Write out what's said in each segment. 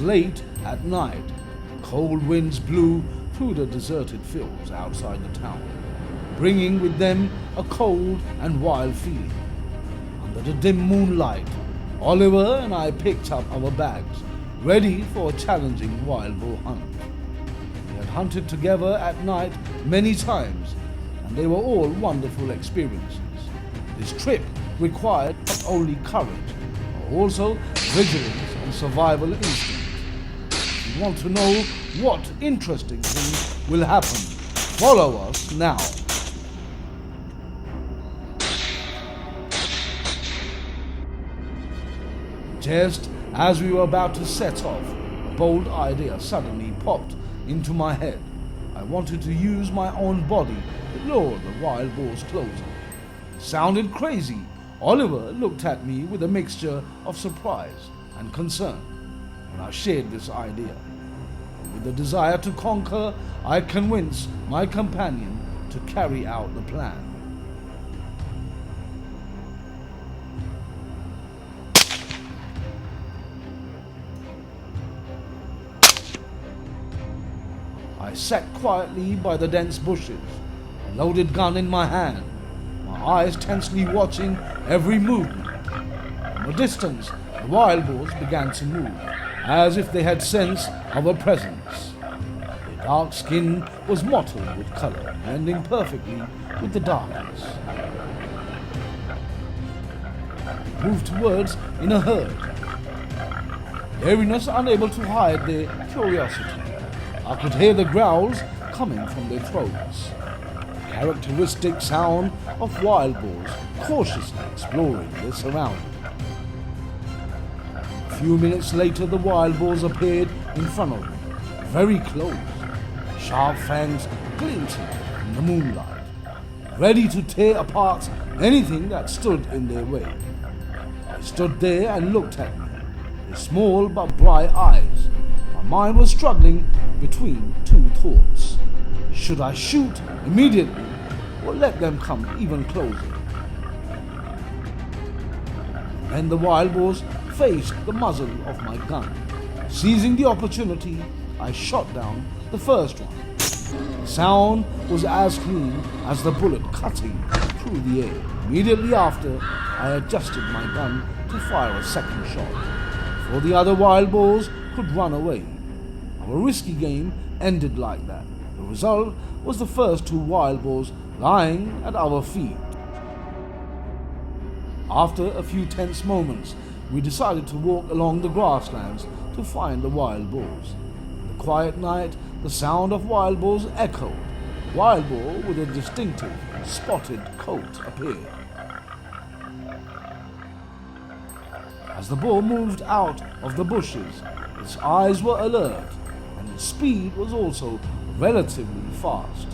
late at night. Cold winds blew through the deserted fields outside the town, bringing with them a cold and wild feeling. Under the dim moonlight, Oliver and I picked up our bags, ready for a challenging wild boar hunt. We had hunted together at night many times, and they were all wonderful experiences. This trip required not only courage, but also vigilance and survival instinct. If you want to know what interesting things will happen, follow us now. Just as we were about to set off, a bold idea suddenly popped into my head. I wanted to use my own body to lure the wild boars closer. It sounded crazy. Oliver looked at me with a mixture of surprise and concern when I shared this idea. With the desire to conquer, I convinced my companion to carry out the plan. I sat quietly by the dense bushes, a loaded gun in my hand, my eyes tensely watching every movement. From a distance, the wild boars began to move, as if they had sense of a presence. Their dark skin was mottled with color, blending perfectly with the darkness. They moved towards in a herd, wariness unable to hide their curiosity. I could hear the growls coming from their throats, the characteristic sound of wild boars cautiously exploring their surroundings. A few minutes later, the wild boars appeared in front of me, very close, sharp fangs glinting in the moonlight, ready to tear apart anything that stood in their way. They stood there and looked at me, their small but bright eyes. My mind was struggling between two thoughts. Should I shoot immediately or let them come even closer? Then the wild boars faced the muzzle of my gun. Seizing the opportunity, I shot down the first one. The sound was as clean as the bullet cutting through the air. Immediately after, I adjusted my gun to fire a second shot, before the other wild boars could run away. Our risky game ended like that. The result was the first two wild boars lying at our feet. After a few tense moments, we decided to walk along the grasslands to find the wild boars. In the quiet night, the sound of wild boars echoed. A wild boar with a distinctive spotted coat appeared. As the boar moved out of the bushes, its eyes were alert, and its speed was also relatively fast.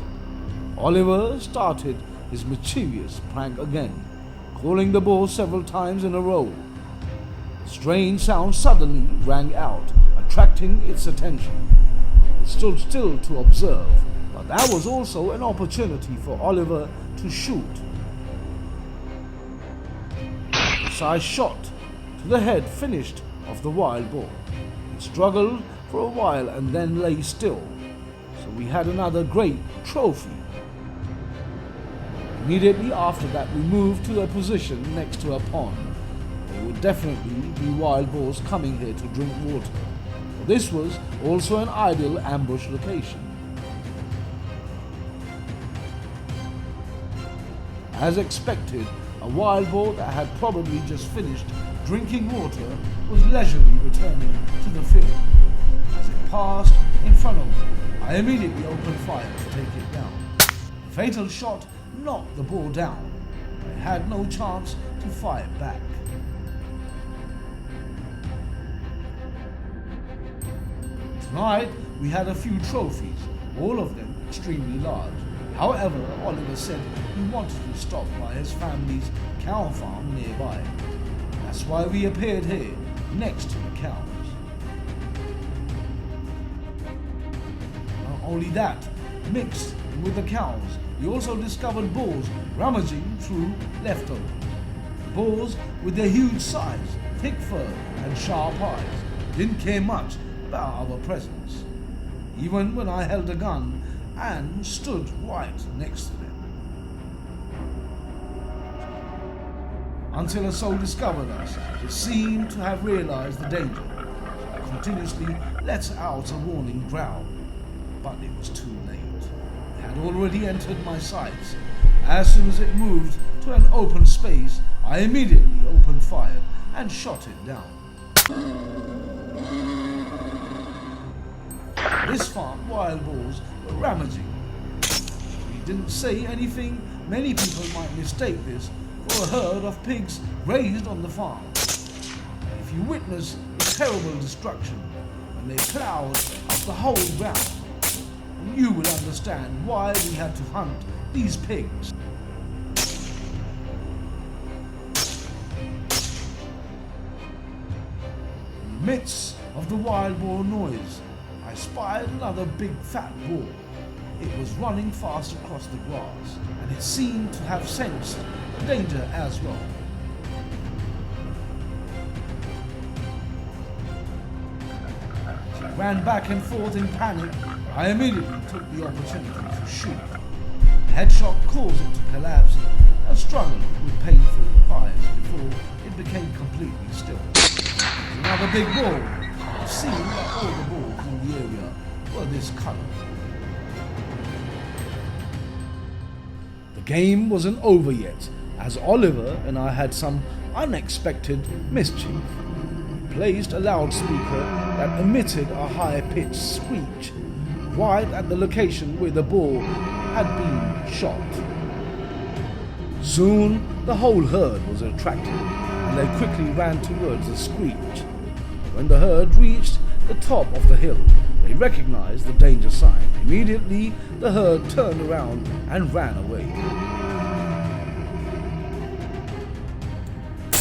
Oliver started his mischievous prank again, calling the boar several times in a row. A strange sound suddenly rang out, attracting its attention. It stood still to observe, but that was also an opportunity for Oliver to shoot. A precise shot to the head finished off the wild boar. It struggled for a while and then lay still, so we had another great trophy. Immediately after that, we moved to a position next to a pond. There would definitely be wild boars coming here to drink water. This was also an ideal ambush location. As expected, a wild boar that had probably just finished drinking water was leisurely returning to the field. As it passed in front of me, I immediately opened fire to take it down. The fatal shot knocked the boar down. I had no chance to fire back. Tonight we had a few trophies, all of them extremely large. However, Oliver said he wanted to stop by his family's cow farm nearby. That's why we appeared here, next to the cows. Not only that, mixed with the cows, we also discovered boars rummaging through leftovers. Boars, with their huge size, thick fur and sharp eyes, didn't care much about our presence, even when I held a gun and stood right next to them. Until a soul discovered us, it seemed to have realized the danger. It continuously let out a warning growl, but it was too late. It had already entered my sights. As soon as it moved to an open space, I immediately opened fire and shot it down. This farm, wild boars were ramaging. We didn't say anything. Many people might mistake this for a herd of pigs raised on the farm. If you witness the terrible destruction when they ploughed up the whole ground, you will understand why we had to hunt these pigs. In the midst of the wild boar noise, I spied another big fat boar. It was running fast across the grass, and it seemed to have sensed the danger as well. As it ran back and forth in panic, I immediately took the opportunity to shoot. A headshot caused it to collapse and struggled with painful cries before it became completely still. Another big boar. It seemed that all the boars in the area were this color. The game wasn't over yet, as Oliver and I had some unexpected mischief. He placed a loudspeaker that emitted a high-pitched screech right at the location where the boar had been shot. Soon the whole herd was attracted, and they quickly ran towards the screech. When the herd reached the top of the hill, they recognized the danger sign. Immediately, the herd turned around and ran away.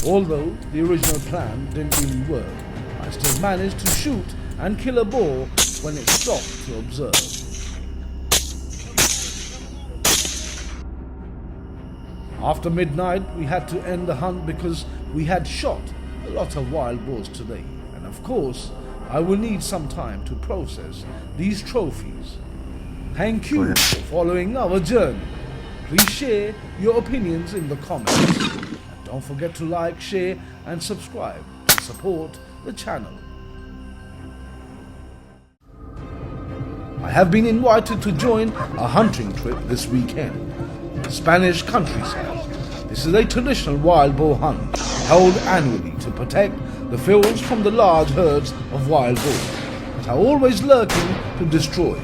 Although the original plan didn't really work, I still managed to shoot and kill a boar when it stopped to observe. After midnight, we had to end the hunt because we had shot a lot of wild boars today, and of course, I will need some time to process these trophies. Thank you for following our journey. Please share your opinions in the comments. And don't forget to like, share and subscribe to support the channel. I have been invited to join a hunting trip this weekend. Spanish countryside. This is a traditional wild boar hunt held annually to protect the fields from the large herds of wild boars that are always lurking to destroy.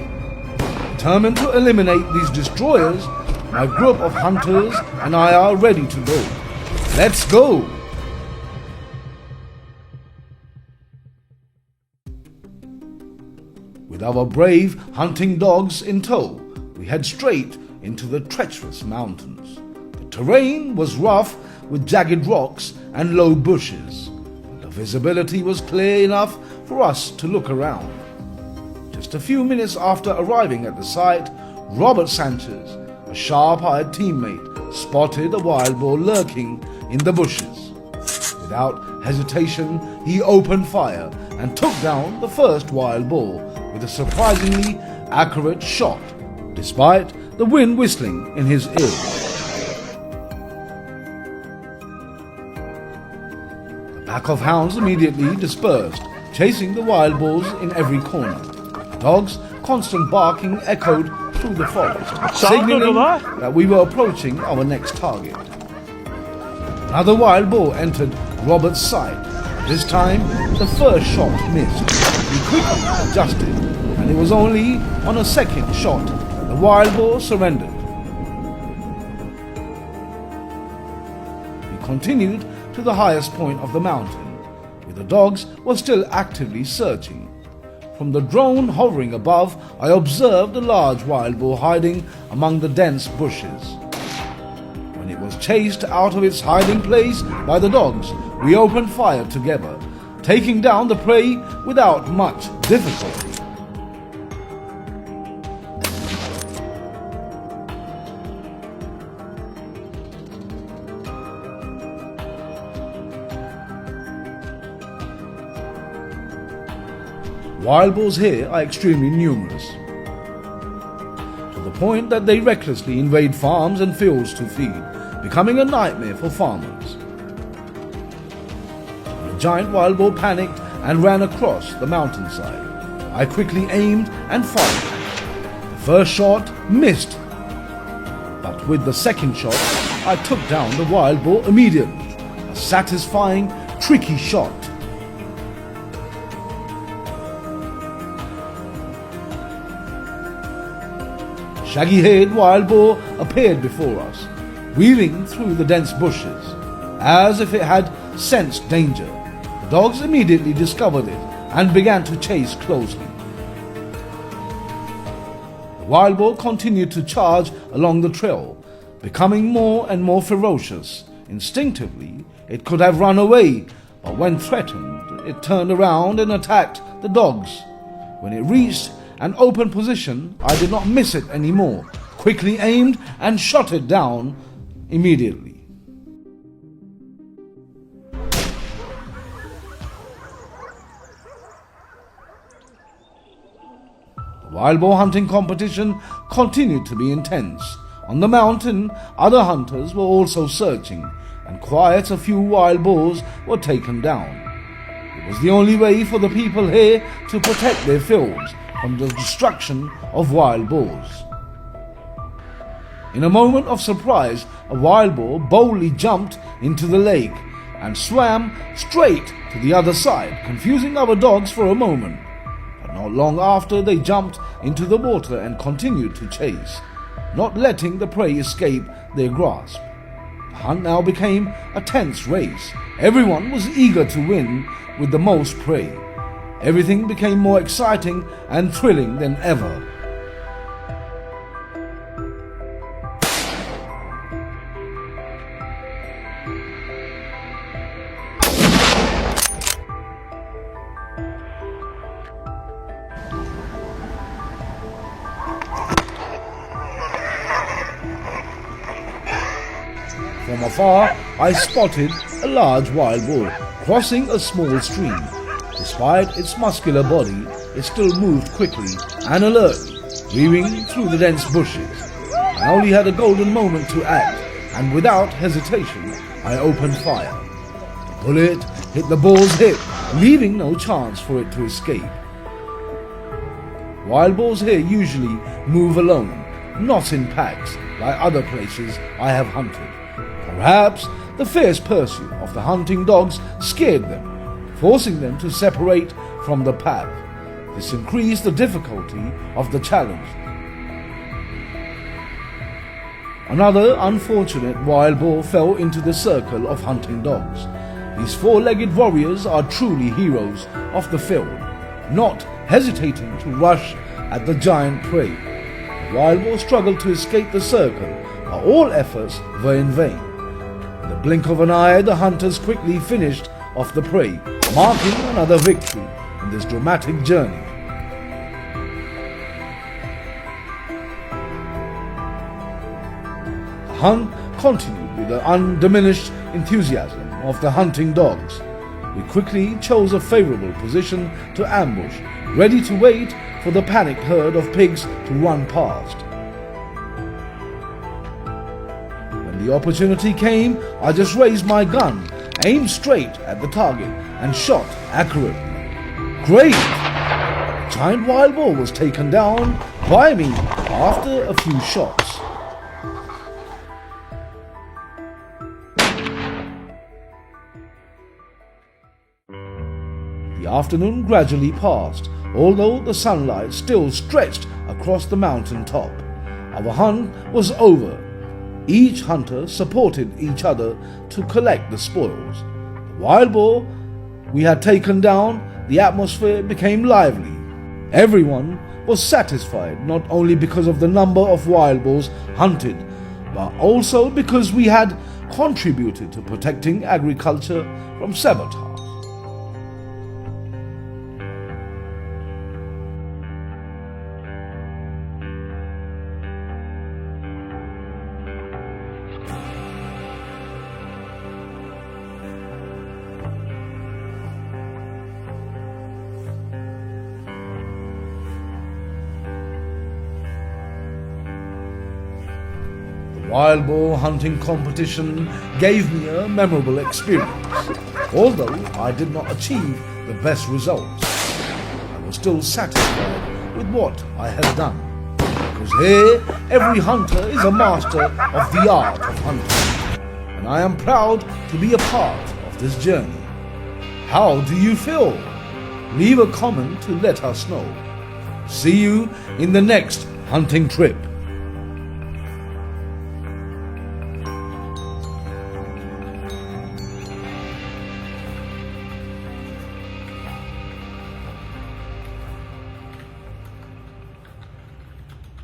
Determined to eliminate these destroyers, my group of hunters and I are ready to go. Let's go! With our brave hunting dogs in tow, we head straight into the treacherous mountains. The terrain was rough with jagged rocks and low bushes. The visibility was clear enough for us to look around. Just a few minutes after arriving at the site, Robert Sanchez, a sharp-eyed teammate, spotted a wild boar lurking in the bushes. Without hesitation, he opened fire and took down the first wild boar with a surprisingly accurate shot, despite the wind whistling in his ears. The pack of hounds immediately dispersed, chasing the wild boars in every corner. The dogs' constant barking echoed through the forest, signaling that we were approaching our next target. Another wild boar entered Robert's sight. This time, the first shot missed. He quickly adjusted, and it was only on a second shot that the wild boar surrendered. We continued to the highest point of the mountain, where the dogs were still actively searching. From the drone hovering above, I observed a large wild boar hiding among the dense bushes. When it was chased out of its hiding place by the dogs, we opened fire together, taking down the prey without much difficulty. Wild boars here are extremely numerous, to the point that they recklessly invade farms and fields to feed, becoming a nightmare for farmers. The giant wild boar panicked and ran across the mountainside. I quickly aimed and fired. The first shot missed, but with the second shot, I took down the wild boar immediately. A satisfying, tricky shot. Shaggy-haired wild boar appeared before us, weaving through the dense bushes, as if it had sensed danger. The dogs immediately discovered it and began to chase closely. The wild boar continued to charge along the trail, becoming more and more ferocious. Instinctively, it could have run away, but when threatened, it turned around and attacked the dogs. When it reached an open position, I did not miss it anymore. Quickly aimed and shot it down immediately. The wild boar hunting competition continued to be intense. On the mountain, other hunters were also searching, and quite a few wild boars were taken down. It was the only way for the people here to protect their fields from the destruction of wild boars. In a moment of surprise, a wild boar boldly jumped into the lake and swam straight to the other side, confusing our dogs for a moment. But not long after, they jumped into the water and continued to chase, not letting the prey escape their grasp. The hunt now became a tense race. Everyone was eager to win with the most prey. Everything became more exciting and thrilling than ever. From afar, I spotted a large wild boar crossing a small stream. Despite its muscular body, it still moved quickly and alertly, weaving through the dense bushes. I only had a golden moment to act, and without hesitation, I opened fire. The bullet hit the boar's hip, leaving no chance for it to escape. Wild boars here usually move alone, not in packs like other places I have hunted. Perhaps the fierce pursuit of the hunting dogs scared them, forcing them to separate from the pack. This increased the difficulty of the challenge. Another unfortunate wild boar fell into the circle of hunting dogs. These four-legged warriors are truly heroes of the field, not hesitating to rush at the giant prey. The wild boar struggled to escape the circle, but all efforts were in vain. In the blink of an eye, the hunters quickly finished off the prey, marking another victory in this dramatic journey. The hunt continued with the undiminished enthusiasm of the hunting dogs. We quickly chose a favorable position to ambush, ready to wait for the panicked herd of pigs to run past. When the opportunity came, I just raised my gun, aimed straight at the target, and shot accurately. Great! The giant wild boar was taken down by me after a few shots. The afternoon gradually passed, although the sunlight still stretched across the mountain top. Our hunt was over. Each hunter supported each other to collect the spoils. The wild boar we had taken down, the atmosphere became lively. Everyone was satisfied, not only because of the number of wild boars hunted, but also because we had contributed to protecting agriculture from sabotage. wild boar hunting competition gave me a memorable experience. Although I did not achieve the best results, I was still satisfied with what I had done. Because here, every hunter is a master of the art of hunting, and I am proud to be a part of this journey. How do you feel? Leave a comment to let us know. See you in the next hunting trip.